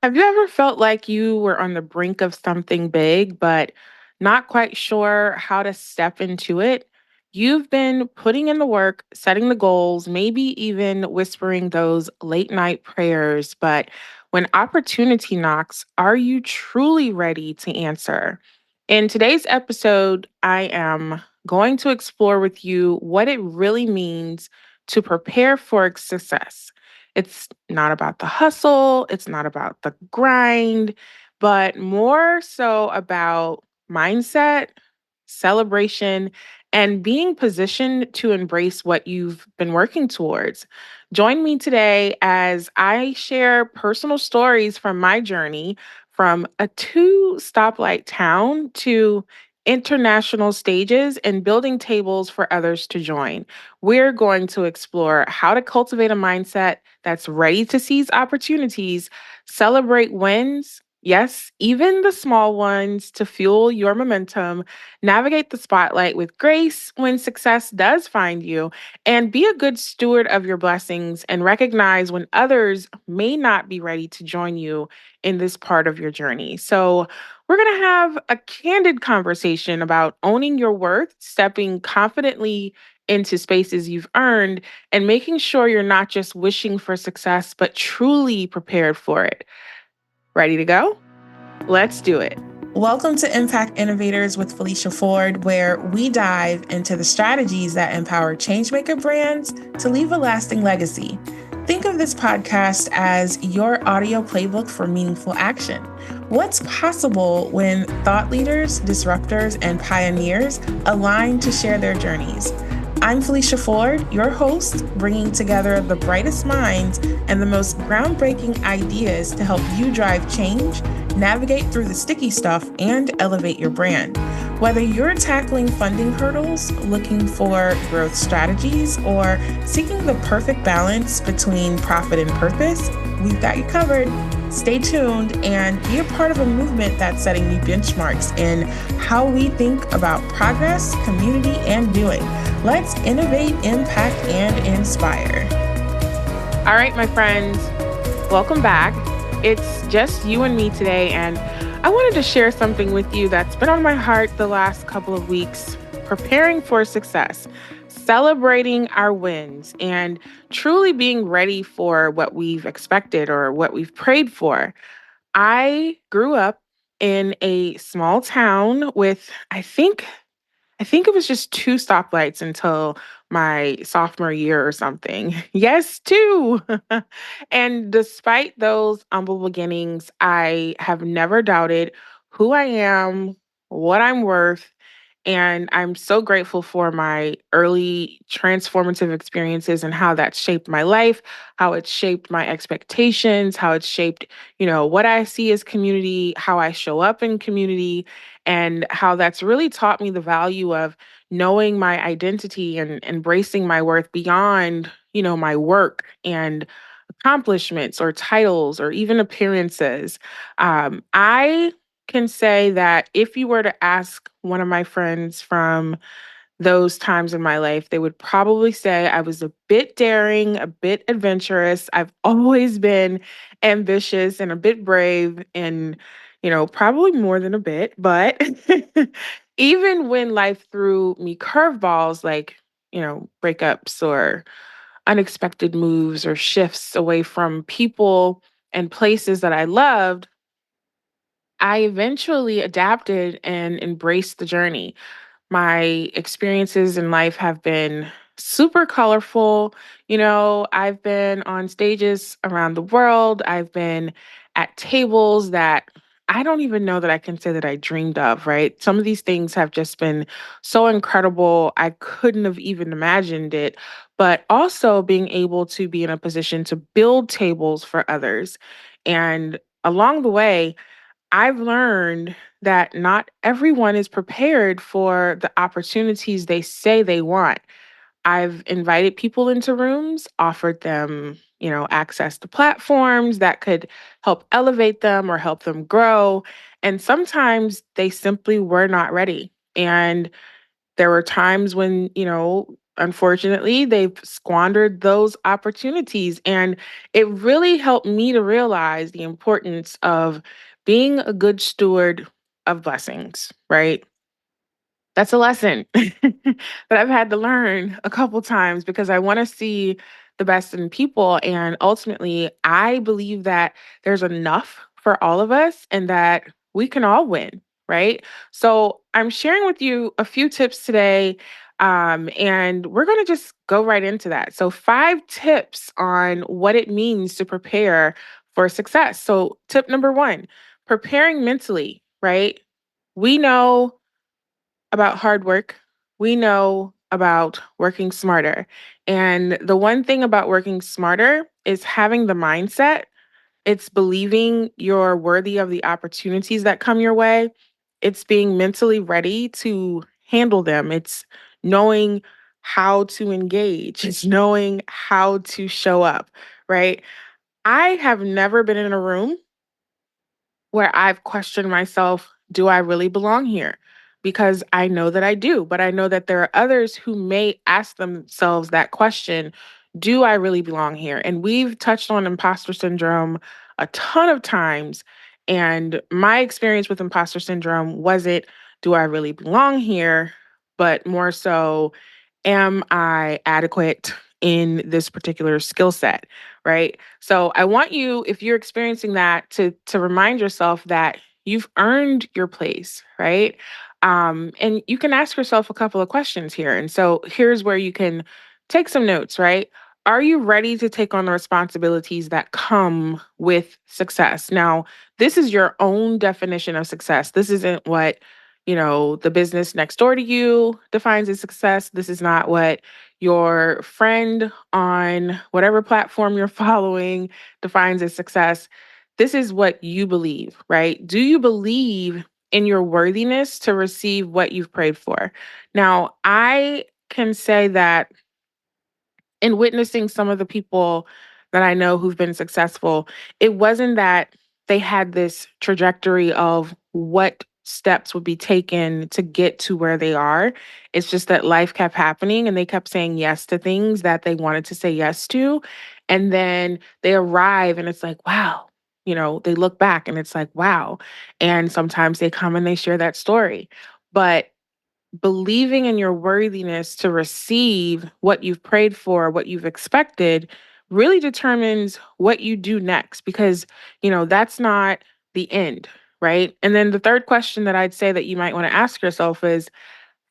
Have you ever felt like you were on the brink of something big, but not quite sure how to step into it? You've been putting in the work, setting the goals, maybe even whispering those late night prayers, but when opportunity knocks, are you truly ready to answer? In today's episode, I am going to explore with you what it really means to prepare for success. It's not about the hustle, it's not about the grind, but more so about mindset, celebration, and being positioned to embrace what you've been working towards. Join me today as I share personal stories from my journey from a two-stoplight town to international stages and building tables for others to join. We're going to explore how to cultivate a mindset that's ready to seize opportunities, celebrate wins, yes, even the small ones to fuel your momentum, navigate the spotlight with grace when success does find you, and be a good steward of your blessings and recognize when others may not be ready to join you in this part of your journey. So, we're going to have a candid conversation about owning your worth, stepping confidently into spaces you've earned, and making sure you're not just wishing for success, but truly prepared for it. Ready to go? Let's do it. Welcome to Impact Innovators with Felicia Ford, where we dive into the strategies that empower changemaker brands to leave a lasting legacy. Think of this podcast as your audio playbook for meaningful action. What's possible when thought leaders, disruptors, and pioneers align to share their journeys? I'm Felicia Ford, your host, bringing together the brightest minds and the most groundbreaking ideas to help you drive change, navigate through the sticky stuff, and elevate your brand. Whether you're tackling funding hurdles, looking for growth strategies, or seeking the perfect balance between profit and purpose, we've got you covered. Stay tuned and be a part of a movement that's setting new benchmarks in how we think about progress, community, and doing. Let's innovate, impact, and inspire. All right, my friends, welcome back. It's just you and me today, and I wanted to share something with you that's been on my heart the last couple of weeks, preparing for success, celebrating our wins, and truly being ready for what we've expected or what we've prayed for. I grew up in a small town with, I think it was just two stoplights until my sophomore year or something. Yes, two. And despite those humble beginnings, I have never doubted who I am, what I'm worth, and I'm so grateful for my early transformative experiences and how that shaped my life, how it shaped my expectations, how it shaped, what I see as community, how I show up in community, and how that's really taught me the value of knowing my identity and embracing my worth beyond, my work and accomplishments or titles or even appearances. I can say that if you were to ask one of my friends from those times in my life, they would probably say I was a bit daring, a bit adventurous. I've always been ambitious and a bit brave and, probably more than a bit. But even when life threw me curveballs like, breakups or unexpected moves or shifts away from people and places that I loved, I eventually adapted and embraced the journey. My experiences in life have been super colorful. I've been on stages around the world. I've been at tables that I don't even know that I can say that I dreamed of, right? Some of these things have just been so incredible. I couldn't have even imagined it. But also being able to be in a position to build tables for others. And along the way, I've learned that not everyone is prepared for the opportunities they say they want. I've invited people into rooms, offered them, access to platforms that could help elevate them or help them grow. And sometimes they simply were not ready. And there were times when, unfortunately, they've squandered those opportunities. And it really helped me to realize the importance of being a good steward of blessings, right? That's a lesson that I've had to learn a couple times because I want to see the best in people. And ultimately, I believe that there's enough for all of us and that we can all win, right? So I'm sharing with you a few tips today. And we're going to just go right into that. So, 5 tips on what it means to prepare for success. So, tip number one, preparing mentally, right? We know about hard work. We know about working smarter. And the one thing about working smarter is having the mindset. It's believing you're worthy of the opportunities that come your way. It's being mentally ready to handle them. It's knowing how to engage. It's knowing how to show up, right? I have never been in a room where I've questioned myself, do I really belong here? Because I know that I do, but I know that there are others who may ask themselves that question, do I really belong here? And we've touched on imposter syndrome a ton of times. And my experience with imposter syndrome wasn't, do I really belong here? But more so, am I adequate in this particular skill set, right? So I want you, if you're experiencing that, to remind yourself that you've earned your place, right? And you can ask yourself a couple of questions here. And so here's where you can take some notes, right? Are you ready to take on the responsibilities that come with success? Now, this is your own definition of success. This isn't what the business next door to you defines as success. This is not what your friend on whatever platform you're following defines as success. This is what you believe, right? Do you believe in your worthiness to receive what you've prayed for? Now, I can say that in witnessing some of the people that I know who've been successful, it wasn't that they had this trajectory of what steps would be taken to get to where they are. It's just that life kept happening and they kept saying yes to things that they wanted to say yes to. And then they arrive and it's like, wow. They look back and it's like, wow. And sometimes they come and they share that story. But believing in your worthiness to receive what you've prayed for, what you've expected, really determines what you do next because, that's not the end, right? And then the third question that I'd say that you might want to ask yourself is,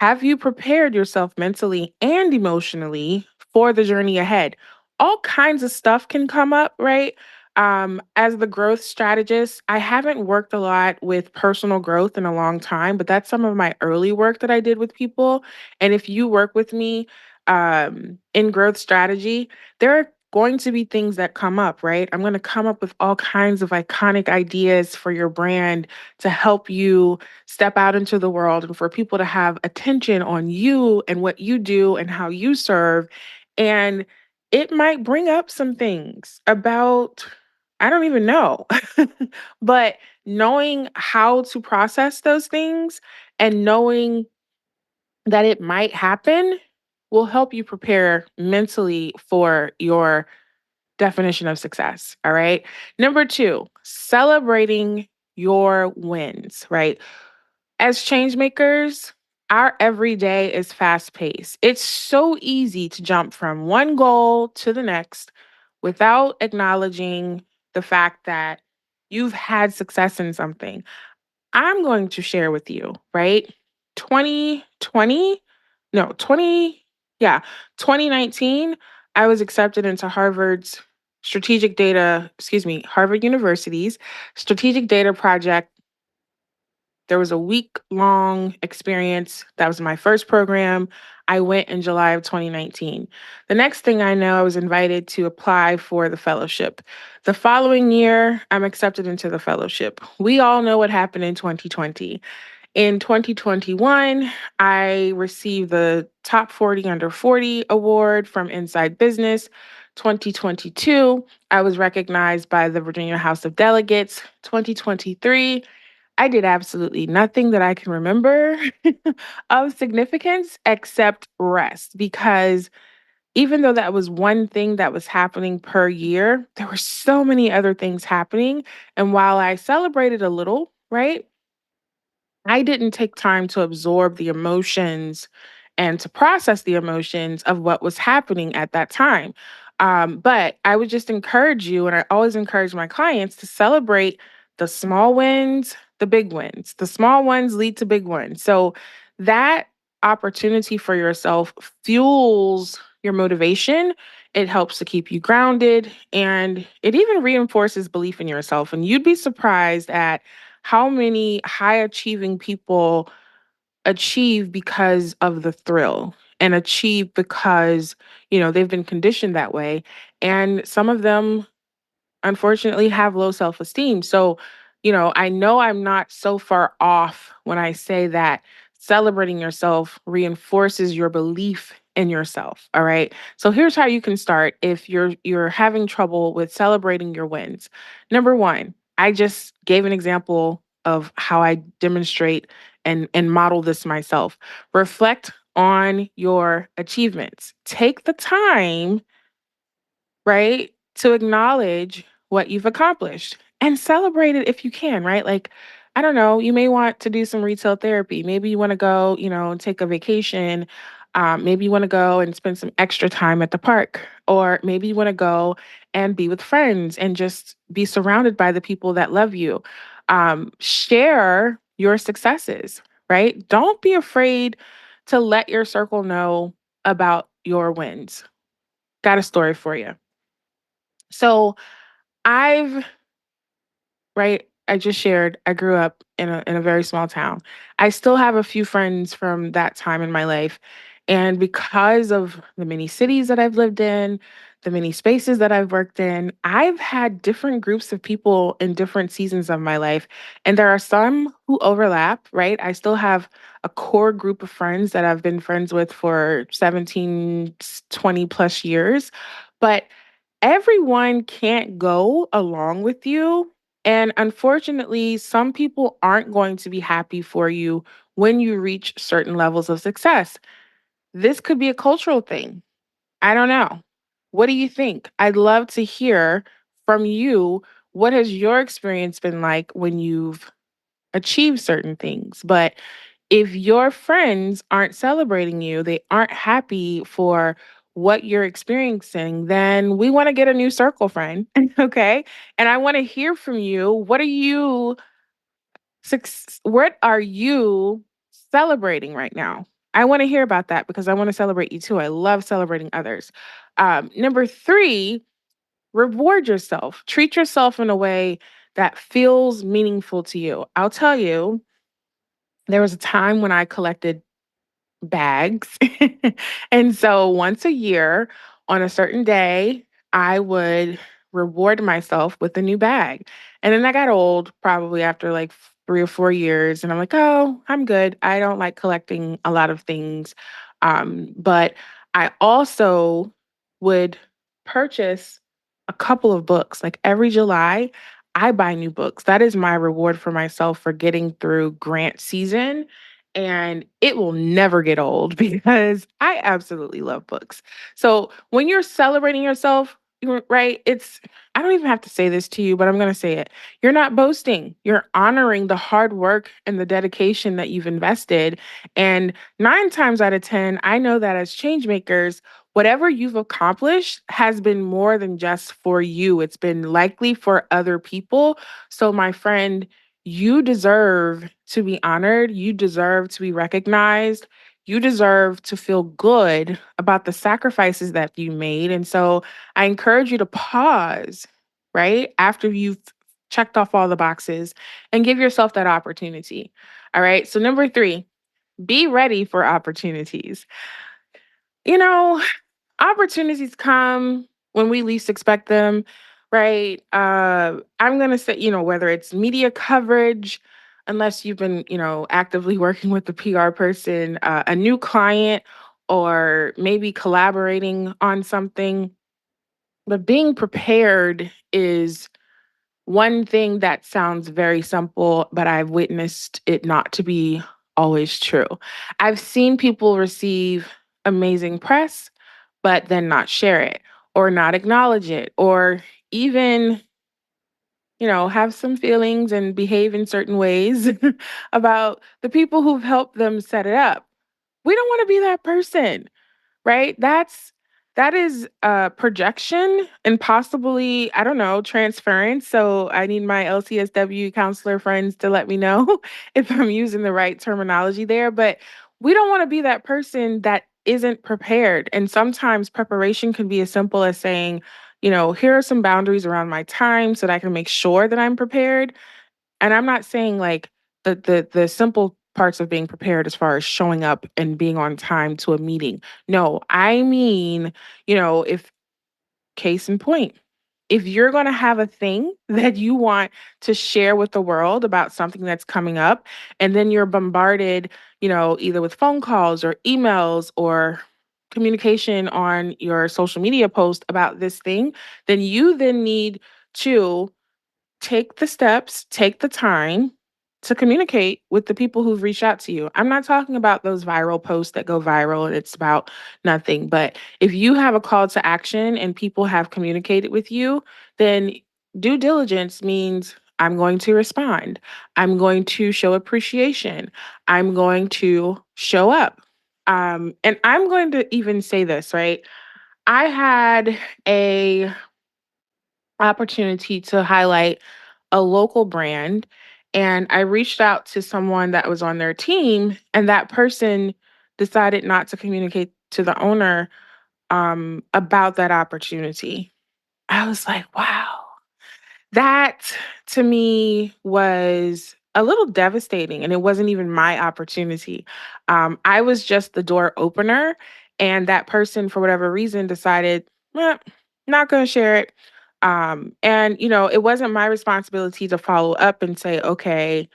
have you prepared yourself mentally and emotionally for the journey ahead? All kinds of stuff can come up, right? As the growth strategist, I haven't worked a lot with personal growth in a long time, but that's some of my early work that I did with people. And if you work with me in growth strategy, there are going to be things that come up, right? I'm going to come up with all kinds of iconic ideas for your brand to help you step out into the world and for people to have attention on you and what you do and how you serve. And it might bring up some things about, I don't even know, but knowing how to process those things and knowing that it might happen will help you prepare mentally for your definition of success. All right. Number two, celebrating your wins, right? As change makers, our everyday is fast paced. It's so easy to jump from one goal to the next without acknowledging the fact that you've had success in something. I'm going to share with you, right? 2020, no, 20, yeah, 2019, I was accepted into Harvard University's strategic data project. There was a week long experience. That was my first program. I went in July of 2019. The next thing I know, I was invited to apply for the fellowship. The following year, I'm accepted into the fellowship. We all know what happened in 2020. In 2021, I received the Top 40 Under 40 award from Inside Business. 2022, I was recognized by the Virginia House of Delegates. 2023, I did absolutely nothing that I can remember of significance except rest because even though that was one thing that was happening per year, there were so many other things happening. And while I celebrated a little, right, I didn't take time to absorb the emotions and to process the emotions of what was happening at that time. But I would just encourage you, and I always encourage my clients to celebrate the small wins, the big wins. The small ones lead to big ones. So that opportunity for yourself fuels your motivation. It helps to keep you grounded and it even reinforces belief in yourself. And you'd be surprised at how many high achieving people achieve because of the thrill and achieve because, they've been conditioned that way. And some of them unfortunately have low self-esteem. So, I know I'm not so far off when I say that celebrating yourself reinforces your belief in yourself, all right? So here's how you can start if you're having trouble with celebrating your wins. Number 1, I just gave an example of how I demonstrate and model this myself. Reflect on your achievements. Take the time, right? To acknowledge what you've accomplished and celebrate it if you can, right? Like, I don't know, you may want to do some retail therapy. Maybe you want to go, and take a vacation. Maybe you want to go and spend some extra time at the park, or maybe you want to go and be with friends and just be surrounded by the people that love you. Share your successes, right? Don't be afraid to let your circle know about your wins. Got a story for you. So I've right, I just shared I grew up in a very small town. I still have a few friends from that time in my life. And because of the many cities that I've lived in, the many spaces that I've worked in, I've had different groups of people in different seasons of my life. And there are some who overlap, right? I still have a core group of friends that I've been friends with for 17, 20 plus years. But everyone can't go along with you. And unfortunately, some people aren't going to be happy for you when you reach certain levels of success. This could be a cultural thing. I don't know. What do you think? I'd love to hear from you. What has your experience been like when you've achieved certain things? But if your friends aren't celebrating you, they aren't happy for what you're experiencing, then we want to get a new circle, friend. Okay. And I want to hear from you. What are you celebrating right now? I want to hear about that because I want to celebrate you too. I love celebrating others. Number 3, reward yourself. Treat yourself in a way that feels meaningful to you. I'll tell you, there was a time when I collected bags. And so once a year on a certain day, I would reward myself with a new bag. And then I got old probably after like 3 or 4 years. And I'm like, oh, I'm good. I don't like collecting a lot of things. But I also would purchase a couple of books. Like every July, I buy new books. That is my reward for myself for getting through grant season and it will never get old because I absolutely love books. So when you're celebrating yourself, right, I don't even have to say this to you, but I'm going to say it. You're not boasting. You're honoring the hard work and the dedication that you've invested. And 9 times out of 10, I know that as change makers, whatever you've accomplished has been more than just for you. It's been likely for other people. So my friend, you deserve to be honored. You deserve to be recognized. You deserve to feel good about the sacrifices that you made. And so I encourage you to pause, right? After you've checked off all the boxes and give yourself that opportunity. All right. So, number 3, be ready for opportunities. You know, opportunities come when we least expect them, right? I'm going to say, whether it's media coverage, unless you've been, actively working with the PR person, a new client, or maybe collaborating on something. But being prepared is one thing that sounds very simple, but I've witnessed it not to be always true. I've seen people receive amazing press, but then not share it or not acknowledge it or even, have some feelings and behave in certain ways about the people who've helped them set it up. We don't want to be that person. Right? That is projection and possibly, I don't know, transference. So I need my LCSW counselor friends to let me know if I'm using the right terminology there. But we don't want to be that person that isn't prepared. And sometimes preparation can be as simple as saying, here are some boundaries around my time so that I can make sure that I'm prepared. And I'm not saying like the simple parts of being prepared as far as showing up and being on time to a meeting. No, I mean, if case in point, if you're going to have a thing that you want to share with the world about something that's coming up, and then you're bombarded, either with phone calls or emails or communication on your social media post about this thing, then you then need to take the steps, take the time to communicate with the people who've reached out to you. I'm not talking about those viral posts that go viral and it's about nothing, but if you have a call to action and people have communicated with you, then due diligence means I'm going to respond. I'm going to show appreciation. I'm going to show up. And I'm going to even say this, right? I had a opportunity to highlight a local brand, and I reached out to someone that was on their team, and that person decided not to communicate to the owner about that opportunity. I was like, wow, that to me was a little devastating, and it wasn't even my opportunity. I was just the door opener, and that person, for whatever reason, decided, "Eh, not going to share it." And it wasn't my responsibility to follow up and say, "Okay,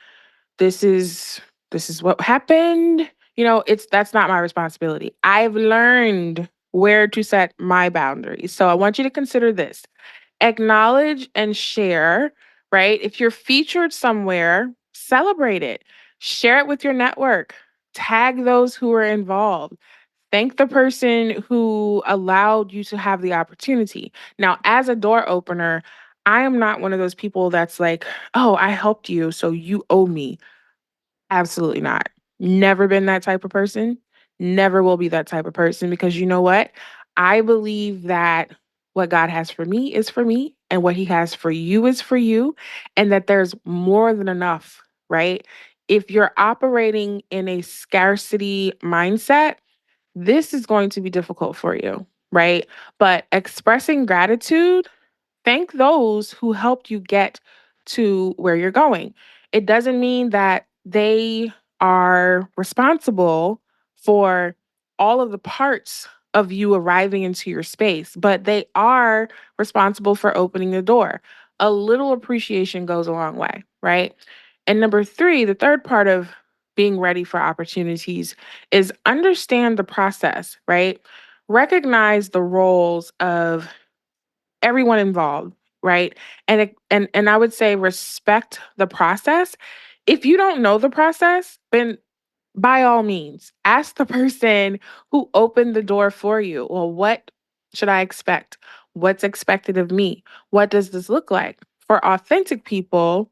this is this is what happened." It's that's not my responsibility. I've learned where to set my boundaries. So I want you to consider this: acknowledge and share, right? If you're featured somewhere, celebrate it. Share it with your network. Tag those who are involved. Thank the person who allowed you to have the opportunity. Now, as a door opener, I am not one of those people that's like, oh, I helped you, so you owe me. Absolutely not. Never been that type of person. Never will be that type of person because you know what? I believe that what God has for me is for me and what he has for you is for you and that there's more than enough, right? If you're operating in a scarcity mindset, this is going to be difficult for you, right? But expressing gratitude, thank those who helped you get to where you're going. It doesn't mean that they are responsible for all of the parts of you arriving into your space, but they are responsible for opening the door. A little appreciation goes a long way, right? And number three, the third part of being ready for opportunities is understand the process, right? Recognize the roles of everyone involved, right? And I would say respect the process. If you don't know the process, then by all means, ask the person who opened the door for you. Well, what should I expect? What's expected of me? What does this look like? For authentic people,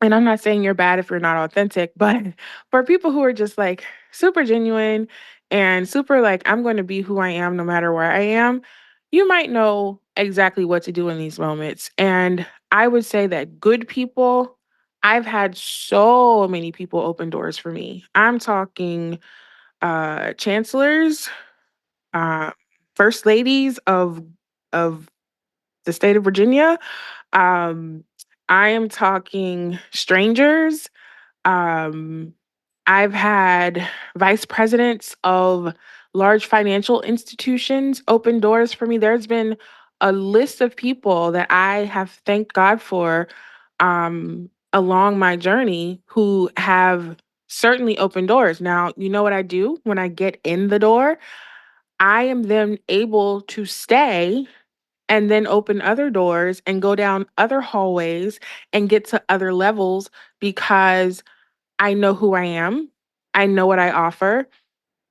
and I'm not saying you're bad if you're not authentic, but for people who are just like super genuine and super like, I'm going to be who I am no matter where I am, you might know exactly what to do in these moments. And I would say that good people, I've had so many people open doors for me. I'm talking chancellors, uh, first ladies of the state of Virginia. Um, I am talking strangers. um, I've had vice presidents of large financial institutions open doors for me. There's been a list of people that I have thanked God for along my journey who have certainly opened doors. Now, you know what I do when I get in the door? I am then able to stay and then open other doors and go down other hallways and get to other levels because I know who I am. I know what I offer.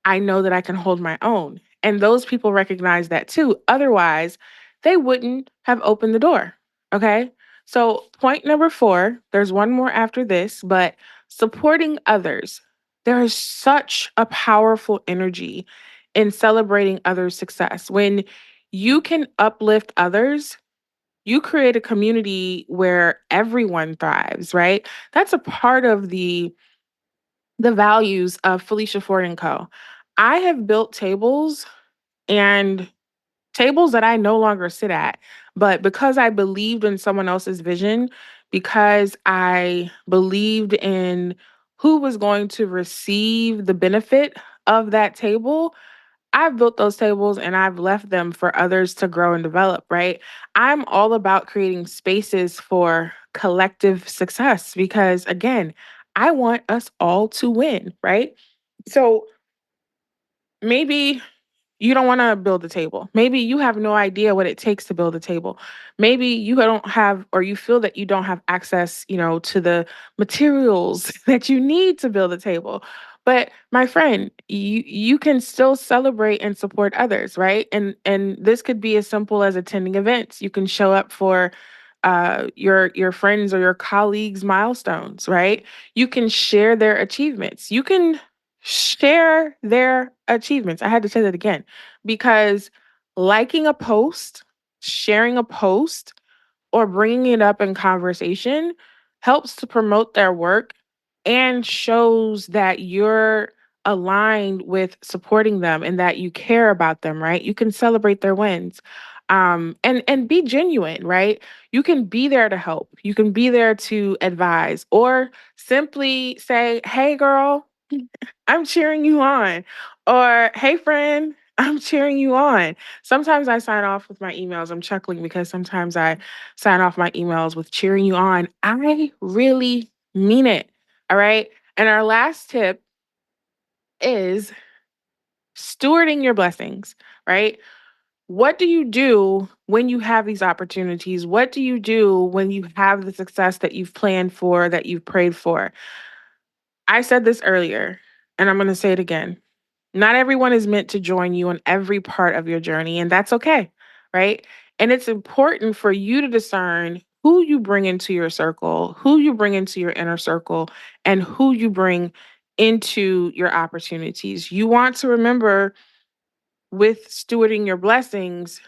I know that I can hold my own. And those people recognize that too. Otherwise, they wouldn't have opened the door. Okay. So, point number four, there's one more after this, but supporting others. There is such a powerful energy in celebrating others' success. When you can uplift others, you create a community where everyone thrives, right? That's a part of the values of Felicia Ford and Co. I have built tables and tables that I no longer sit at, but because I believed in someone else's vision, because I believed in who was going to receive the benefit of that table, I've built those tables and I've left them for others to grow and develop, right? I'm all about creating spaces for collective success because, again, I want us all to win, right? So maybe you don't want to build a table. Maybe you have no idea what it takes to build a table. Maybe you don't have, or you feel that you don't have access, to the materials that you need to build a table. But my friend, you can still celebrate and support others, right? And this could be as simple as attending events. You can show up for your friends or your colleagues' milestones, right? You can share their achievements. You can share their achievements. I had to say that again because liking a post, sharing a post, or bringing it up in conversation helps to promote their work and shows that you're aligned with supporting them and that you care about them, right? You can celebrate their wins. And be genuine, right? You can be there to help. You can be there to advise or simply say, "Hey girl, I'm cheering you on." Or, "Hey, friend, I'm cheering you on." Sometimes I sign off with my emails. I'm chuckling because sometimes I sign off my emails with cheering you on. I really mean it. All right. And our last tip is stewarding your blessings, right? What do you do when you have these opportunities? What do you do when you have the success that you've planned for, that you've prayed for? I said this earlier, and I'm going to say it again. Not everyone is meant to join you on every part of your journey, and that's okay, right? And it's important for you to discern who you bring into your circle, who you bring into your inner circle, and who you bring into your opportunities. You want to remember with stewarding your blessings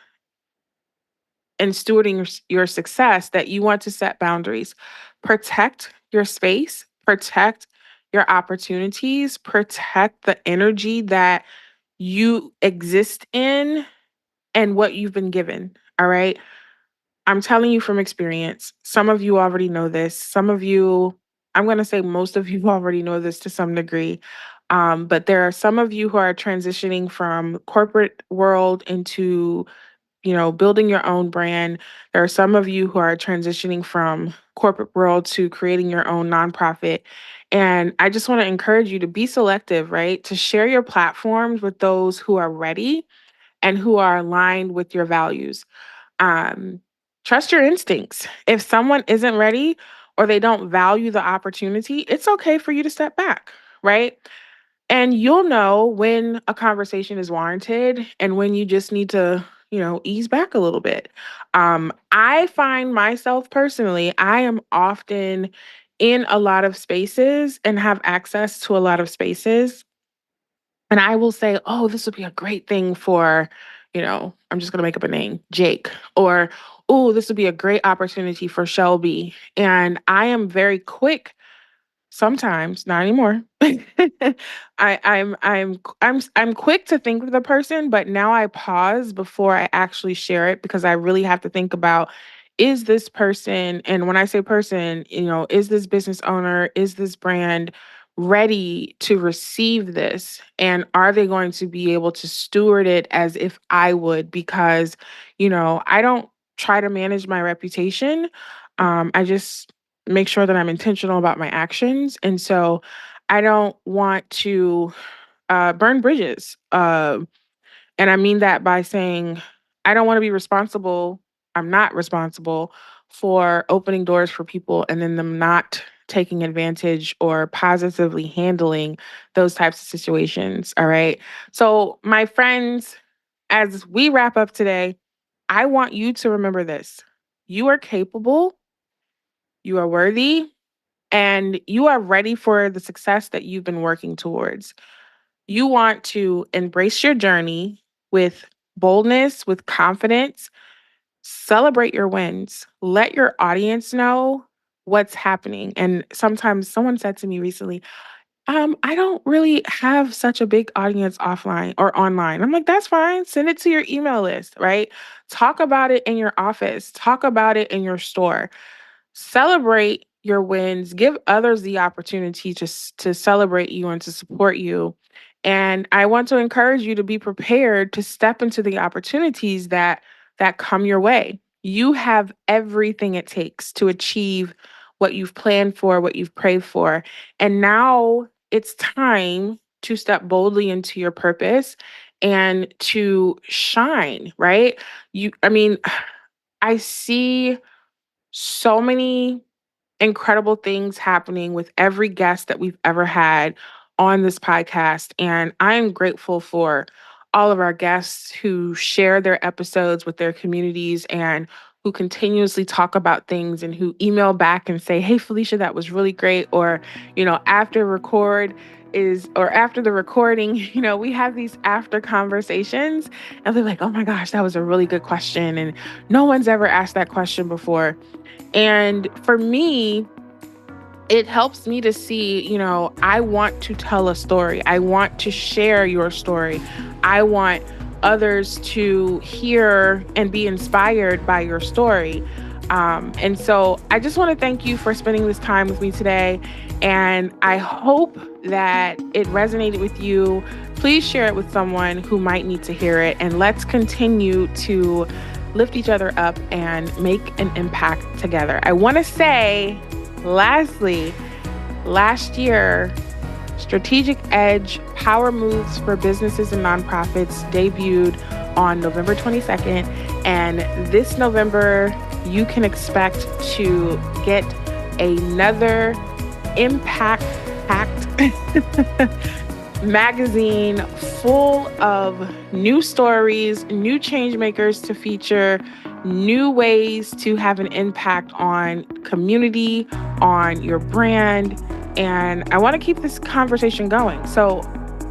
and stewarding your success that you want to set boundaries. Protect your space, protect your opportunities, protect the energy that you exist in and what you've been given. All right. I'm telling you from experience. Some of you already know this. Some of you, I'm going to say most of you already know this to some degree. But there are some of you who are transitioning from corporate world into building your own brand. There are some of you who are transitioning from corporate world to creating your own nonprofit. And I just want to encourage you to be selective, right? To share your platforms with those who are ready and who are aligned with your values. Um, Trust your instincts. If someone isn't ready or they don't value the opportunity, it's okay for you to step back, right? And you'll know when a conversation is warranted and when you just need to, ease back a little bit. I find myself personally, I am often in a lot of spaces and have access to a lot of spaces. And I will say, "Oh, this would be a great thing for, I'm just going to make up a name, Jake." Or, "Oh, this would be a great opportunity for Shelby." And I am very quick. Sometimes, not anymore. I'm quick to think of the person, but now I pause before I actually share it because I really have to think about, is this person, and when I say person, is this business owner, is this brand ready to receive this? And are they going to be able to steward it as if I would? Because, I don't try to manage my reputation. I just make sure that I'm intentional about my actions. And so I don't want to burn bridges. And I mean that by saying I don't want to be responsible. I'm not responsible for opening doors for people and then them not taking advantage or positively handling those types of situations. All right. So, my friends, as we wrap up today, I want you to remember this: you are capable, you are worthy, and you are ready for the success that you've been working towards. You want to embrace your journey with boldness, with confidence. Celebrate your wins. Let your audience know what's happening. And sometimes someone said to me recently, I don't really have such a big audience offline or online. I'm like, that's fine. Send it to your email list, right? Talk about it in your office, talk about it in your store. Celebrate your wins, give others the opportunity to celebrate you and to support you. And I want to encourage you to be prepared to step into the opportunities that come your way. You have everything it takes to achieve what you've planned for, what you've prayed for. And now it's time to step boldly into your purpose and to shine, right? I mean, I see so many incredible things happening with every guest that we've ever had on this podcast. And I am grateful for all of our guests who share their episodes with their communities and who continuously talk about things and who email back and say, "Hey, Felicia, that was really great." Or, after the recording, we have these after conversations and they're like, "Oh my gosh, that was a really good question. And no one's ever asked that question before." And for me, it helps me to see, I want to tell a story. I want to share your story. I want others to hear and be inspired by your story. And so I just want to thank you for spending this time with me today. And I hope that it resonated with you. Please share it with someone who might need to hear it. And let's continue to lift each other up and make an impact together. I want to say, lastly, last year, Strategic Edge Power Moves for Businesses and Nonprofits debuted on November 22nd. And this November, you can expect to get another impact-packed magazine full of new stories, new change makers to feature, new ways to have an impact on community, on your brand. And I want to keep this conversation going. So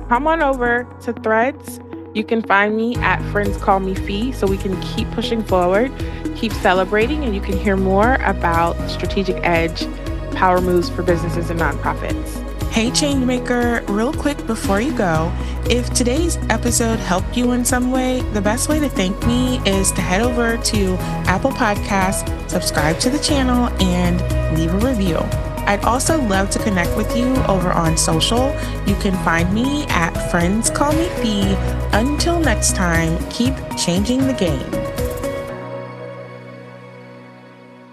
come on over to Threads. You can find me at Friends Call Me Fee so we can keep pushing forward, keep celebrating, and you can hear more about Strategic Edge Power Moves for Businesses and Nonprofits. Hey Changemaker, real quick before you go, if today's episode helped you in some way, the best way to thank me is to head over to Apple Podcasts, subscribe to the channel, and leave a review. I'd also love to connect with you over on social. You can find me at Friends Call Me Fee. Until next time, keep changing the game.